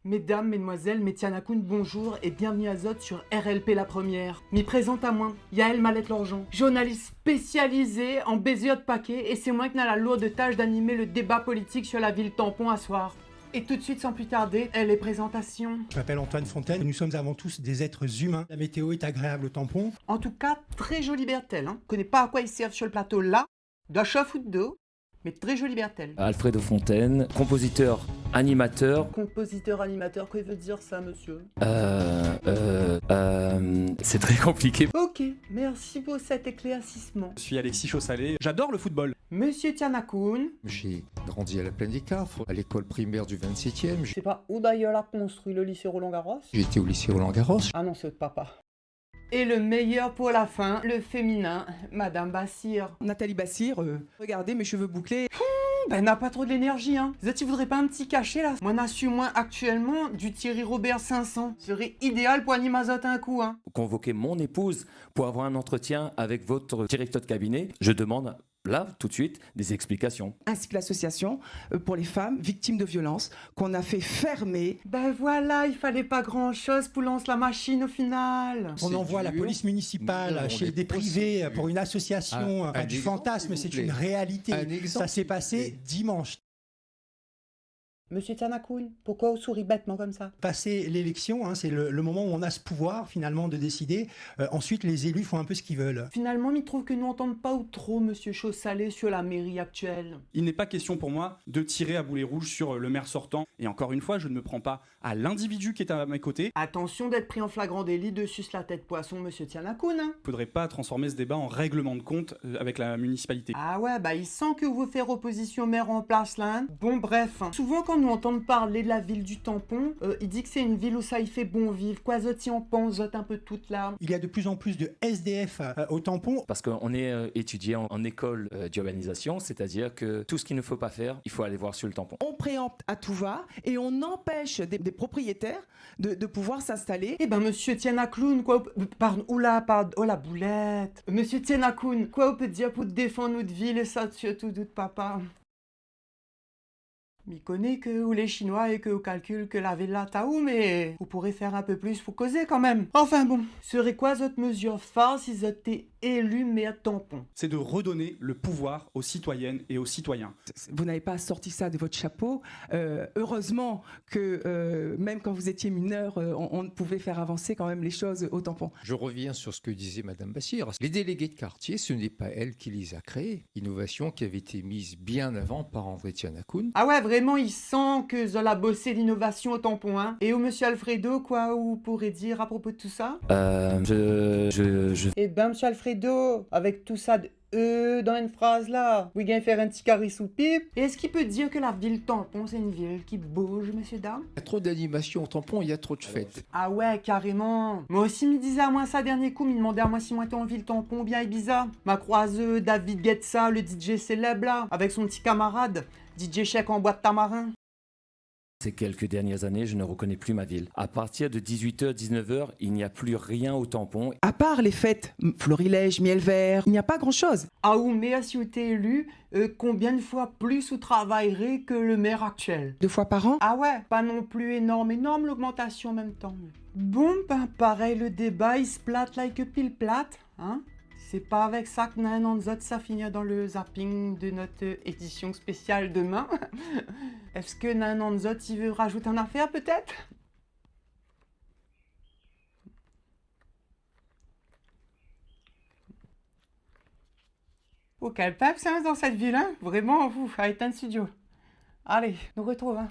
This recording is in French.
Mesdames, mesdemoiselles, Métianakoun, bonjour et bienvenue à Zot sur RLP la première. M'y présente à moi, Yael Malette-Lorjean, journaliste spécialisée en baiser de paquet, et c'est moi qui n'a la lourde tâche d'animer le débat politique sur la ville tampon à soir. Et tout de suite, sans plus tarder, les présentations. Je m'appelle Antoine Fontaine, nous sommes avant tous des êtres humains. La météo est agréable au tampon. En tout cas, très jolie Bertel, hein. Je connais pas à quoi ils servent sur le plateau là, d'un chauffe ou de dos, mais très jolie Bertel. Alfredo Fontaine, compositeur, animateur. Compositeur, animateur, que veut dire ça, monsieur? C'est très compliqué. Ok, merci pour cet éclaircissement. Je suis Alexis Chaussalé, j'adore le football. Monsieur Tianakoun. J'ai grandi à la Plaine des Cafres, à l'école primaire du 27e. Je sais pas où d'ailleurs a construit le lycée Roland-Garros. J'ai été au lycée Roland-Garros. Ah non, c'est de papa. Et le meilleur pour la fin, le féminin, Madame Bassir. Nathalie Bassir, regardez mes cheveux bouclés. Ben n'a pas trop de l'énergie, hein. Vous voudrais pas un petit cachet là? Moi n'a su moins actuellement du Thierry Robert 500. Serait idéal pour animer Azot un coup, hein. Convoquez mon épouse pour avoir un entretien avec votre directeur de cabinet. Je demande là, tout de suite, des explications. Ainsi que l'association pour les femmes victimes de violences qu'on a fait fermer. Ben voilà, il fallait pas grand chose pour lancer la machine au final. On envoie la police municipale chez des privés pour une association du fantasme, c'est une réalité. Ça s'est passé dimanche. Monsieur Tianakoun, pourquoi vous souriez bêtement comme ça? Passer l'élection, c'est le moment où on a ce pouvoir finalement de décider. Ensuite, les élus font un peu ce qu'ils veulent. Finalement, il trouve que nous entendons pas ou trop Monsieur Chaussalé sur la mairie actuelle. Il n'est pas question pour moi de tirer à boulet rouge sur le maire sortant. Et encore une fois, je ne me prends pas à l'individu qui est à mes côtés. Attention d'être pris en flagrant délit de suce la tête poisson, Monsieur Tianakoun, hein. Faudrait pas transformer ce débat en règlement de compte avec la municipalité. Ah ouais, bah il sent que vous faire opposition au maire en place là, hein. Bon bref, souvent quand nous entendons parler de la ville du tampon, il dit que c'est une ville où ça y fait bon vivre. Quoi zot y en pense, zot un peu toute là. Il y a de plus en plus de SDF au tampon. Parce qu'on est étudié en école d'urbanisation, c'est-à-dire que tout ce qu'il ne faut pas faire, il faut aller voir sur le tampon. On préempte à tout va et on empêche des propriétaires de pouvoir s'installer. Eh ben monsieur Tianakoun, quoi, pardon, oula, pardon, oh la boulette. Monsieur Tianakoun, quoi on peut dire pour défendre notre ville et ça surtout de papa? M'y connaît que ou les Chinois et que vous calcule que la Villa Taou, mais vous pourrez faire un peu plus pour causer quand même. Enfin bon, serait quoi votre mesure phare si vous étiez élu maire tampon? C'est de redonner le pouvoir aux citoyennes et aux citoyens. Vous n'avez pas sorti ça de votre chapeau. Heureusement que même quand vous étiez mineur, on pouvait faire avancer quand même les choses au tampon. Je reviens sur ce que disait Madame Bassir. Les délégués de quartier, ce n'est pas elle qui les a créés. Innovation qui avait été mise bien avant par André Tianakoun. Ah ouais, vraiment, il sent que Zola a bossé l'innovation au tampon, hein. Et au monsieur Alfredo, quoi, vous pourrez dire à propos de tout ça? Eh ben, monsieur Alfredo, avec tout ça de dans une phrase là, vous gagnez faire un petit carré sous pipe. Et est-ce qu'il peut dire que la ville tampon, c'est une ville qui bouge, messieurs, dames? Il y a trop d'animation au tampon, il y a trop de fêtes. Ah ouais, carrément. Moi aussi, me disait à moi ça dernier coup, me demandait à moi si moi étais en ville tampon ou bien Ibiza. Ma croiseux, David Guetza, le DJ célèbre là, avec son petit camarade, DJ Chèque en boîte tamarin. Ces quelques dernières années, je ne reconnais plus ma ville. À partir de 18h, 19h, il n'y a plus rien au tampon. À part les fêtes, florilège, miel vert, il n'y a pas grand-chose. Ah ou mais si vous êtes élu, combien de fois plus vous travaillerez que le maire actuel? 2 fois par an. Ah ouais, pas non plus énorme l'augmentation en même temps. Bon, ben pareil, le débat, il se plate like pile plate, hein? C'est pas avec ça que Nan Anzot ça finit dans le zapping de notre édition spéciale demain. Est-ce que Nan Anzot il veut rajouter une affaire peut-être? Oh quel peps hein, dans cette ville, hein? Vraiment, vous, à éteindre studio. Allez, nous retrouvons. Hein.